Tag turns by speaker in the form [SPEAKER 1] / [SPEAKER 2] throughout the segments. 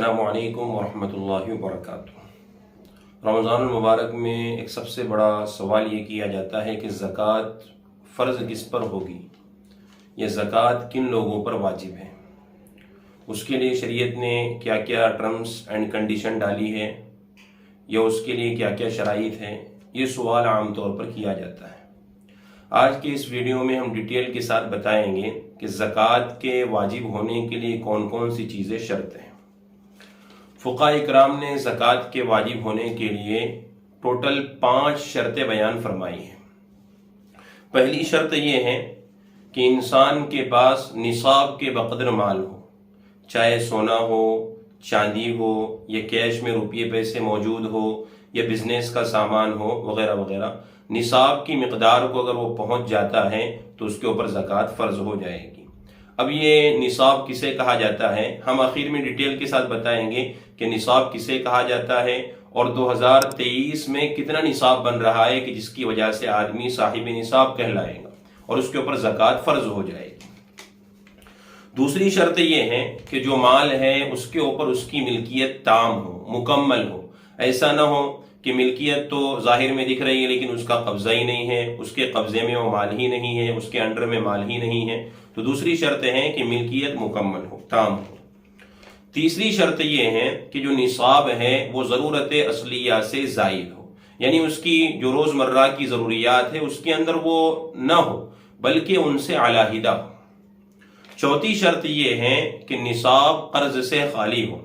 [SPEAKER 1] अस्सलामु अलैकुम वरहमतुल्लाहि वबरकातुहू। रमज़ान मुबारक में एक सबसे बड़ा सवाल ये किया जाता है कि ज़कात फ़र्ज़ किस पर होगी, ये ज़कात किन लोगों पर वाजिब है, उसके लिए शरीयत ने क्या क्या टर्म्स एंड कंडीशन डाली है या उसके लिए क्या क्या शराइत है, ये सवाल आम तौर पर किया जाता है। आज के इस वीडियो में हम डिटेल के साथ बताएंगे कि ज़कात के वाजिब होने के लिए कौन कौन सी चीज़ें शर्त हैं। फुक़हा इकराम ने ज़कात के वाजिब होने के लिए टोटल 5 शर्तें बयान फरमाई हैं। पहली शर्त यह है कि इंसान के पास निसाब के बक़दर माल हो, चाहे सोना हो, चांदी हो, या कैश में रुपये पैसे मौजूद हो, या बिजनेस का सामान हो, वगैरह वगैरह। निसाब की मिकदार को अगर वो पहुंच जाता है तो उसके ऊपर ज़कात फ़र्ज हो जाएगी। अब ये निसाब किसे कहा जाता है, हम आखिर में डिटेल के साथ बताएंगे कि निसाब किसे कहा जाता है और 2023 में कितना निसाब बन रहा है कि जिसकी वजह से आदमी साहिब निसाब कहलाएगा और उसके ऊपर ज़कात फ़र्ज हो जाएगी। दूसरी शर्त यह है कि जो माल है उसके ऊपर उसकी मिल्कियत ताम हो, मुकम्मल हो। ऐसा ना हो कि मिल्कियत तो जाहिर में दिख रही है लेकिन उसका कब्जा ही नहीं है, उसके कब्जे में वो माल ही नहीं है, उसके अंडर में माल ही नहीं है। तो दूसरी शर्त है कि मिल्कियत मुकम्मल हो, ताम हो। तीसरी शर्त यह है कि जो निसाब है वो ज़रूरत असलिया से ज़ायद हो, यानी उसकी जो रोज़मर्रा की ज़रूरियात है उसके अंदर वो न हो बल्कि उनसे अलाहिदा हो। चौथी शर्त यह है कि निसाब कर्ज से खाली हो,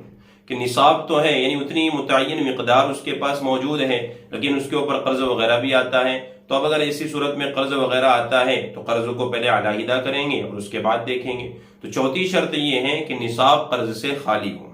[SPEAKER 1] कि निसाब तो है यानी उतनी मुतय्यन मिकदार उसके पास मौजूद है लेकिन उसके ऊपर कर्ज वगैरह भी आता है। तो अब अगर ऐसी सूरत में कर्ज वगैरह आता है तो कर्ज को पहले अलाहिदा करेंगे और उसके बाद देखेंगे। तो चौथी शर्त यह है कि निसाब कर्ज से खाली हो।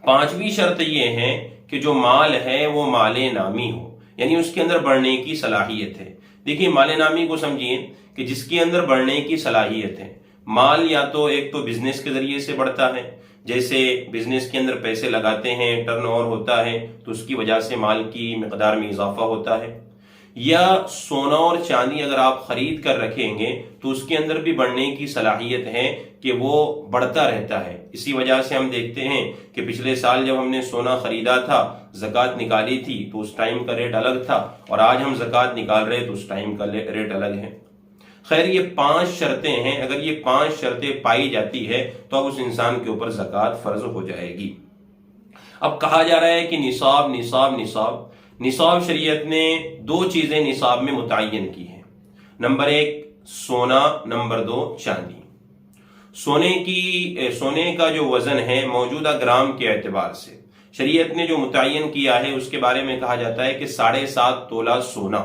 [SPEAKER 1] पांचवी शर्त यह है कि जो माल है वो माले नामी हो, यानी उसके अंदर बढ़ने की सलाहियत है। देखिए, माले नामी को समझिए कि जिसके अंदर बढ़ने की सलाहियत है। माल या तो एक तो बिजनेस के जरिए से बढ़ता है, जैसे बिजनेस के अंदर पैसे लगाते हैं, टर्नओवर होता है तो उसकी वजह से माल की मिकदार में इजाफा होता है, या सोना और चांदी अगर आप खरीद कर रखेंगे तो उसके अंदर भी बढ़ने की सलाहियत है कि वो बढ़ता रहता है। इसी वजह से हम देखते हैं कि पिछले साल जब हमने सोना खरीदा था, ज़कात निकाली थी तो उस टाइम का रेट अलग था और आज हम ज़कात निकाल रहे तो उस टाइम का रेट अलग है। खैर, ये 5 शर्तें हैं। अगर ये 5 शर्तें पाई जाती है तो अब उस इंसान के ऊपर ज़कात फ़र्ज हो जाएगी। अब कहा जा रहा है कि निसाब निसाब निसाब निसाब शरीयत ने 2 चीजें निसाब में मुतय्यन की है। नंबर 1 सोना, नंबर 2 चांदी। सोने का जो वजन है मौजूदा ग्राम के एतबार से शरीयत ने जो मुतय्यन किया है उसके बारे में कहा जाता है कि 7.5 तोला सोना,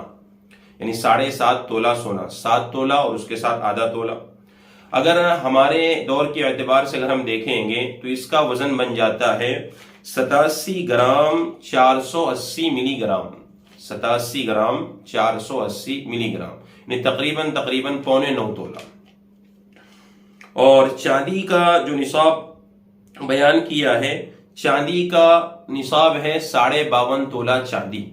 [SPEAKER 1] यानी 7.5 तोला सोना, 7 तोला और उसके साथ आधा तोला। अगर हमारे दौर के एतबार से अगर हम देखेंगे तो इसका वजन बन जाता है 87 ग्राम 480 मिलीग्राम। 87 ग्राम 480 मिलीग्राम, यानी तकरीबन पौने 9 तोला। और चांदी का जो निसाब बयान किया है, चांदी का निसाब है 52.5 तोला चांदी।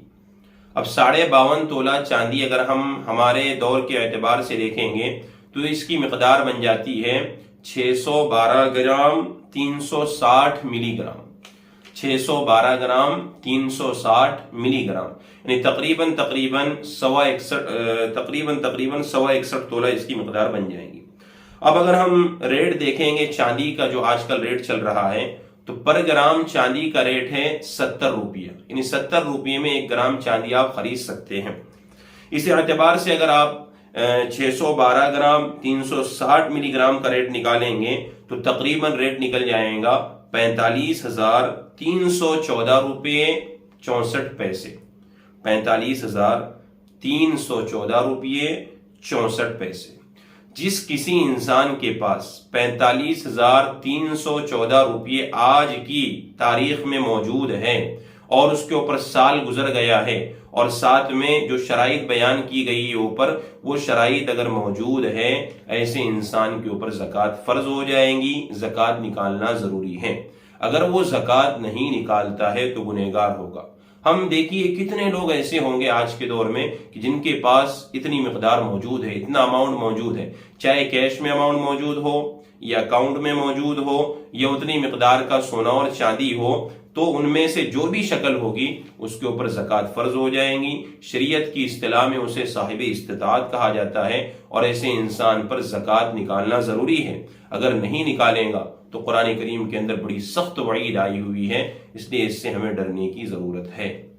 [SPEAKER 1] अब 52.5 तोला चांदी अगर हम हमारे दौर के एतबार से देखेंगे तो इसकी मिकदार बन जाती है 612 ग्राम 360 मिलीग्राम। 612 ग्राम 360 मिलीग्राम, यानी तकरीबन 161 तोला इसकी मिकदार बन जाएगी। अब अगर हम रेट देखेंगे चांदी का, जो आजकल रेट चल रहा है, तो पर ग्राम चांदी का रेट है 70 रुपये, यानी 70 रुपये में 1 ग्राम चांदी आप खरीद सकते हैं। इस एतबार से अगर आप 612 ग्राम 360 मिलीग्राम का रेट निकालेंगे तो तकरीबन रेट निकल जाएगा 45,314 रुपये 64 पैसे। 45,314 रुपये 64 पैसे। जिस किसी इंसान के पास 45,314 रुपये आज की तारीख में मौजूद है और उसके ऊपर साल गुजर गया है और साथ में जो शराइत बयान की गई है ऊपर, वो शराइत अगर मौजूद है, ऐसे इंसान के ऊपर ज़कात फ़र्ज हो जाएंगी। ज़कात निकालना ज़रूरी है। अगर वो ज़कात नहीं निकालता है तो गुनहगार होगा। हम देखिए कितने लोग ऐसे होंगे आज के दौर में कि जिनके पास इतनी मिकदार मौजूद है, इतना अमाउंट मौजूद है, चाहे कैश में अमाउंट मौजूद हो یا اکاؤنٹ میں موجود ہو یا اتنی مقدار کا سونا اور چاندی ہو تو ان میں سے جو بھی شکل ہوگی اس کے اوپر زکوٰۃ فرض ہو جائیں گی۔ شریعت کی اصطلاح میں اسے صاحب استطاعت کہا جاتا ہے اور ایسے انسان پر زکوٰۃ نکالنا ضروری ہے۔ اگر نہیں نکالے گا تو قرآن کریم کے اندر بڑی سخت وعید آئی ہوئی ہے، اس لیے اس سے ہمیں ڈرنے کی ضرورت ہے۔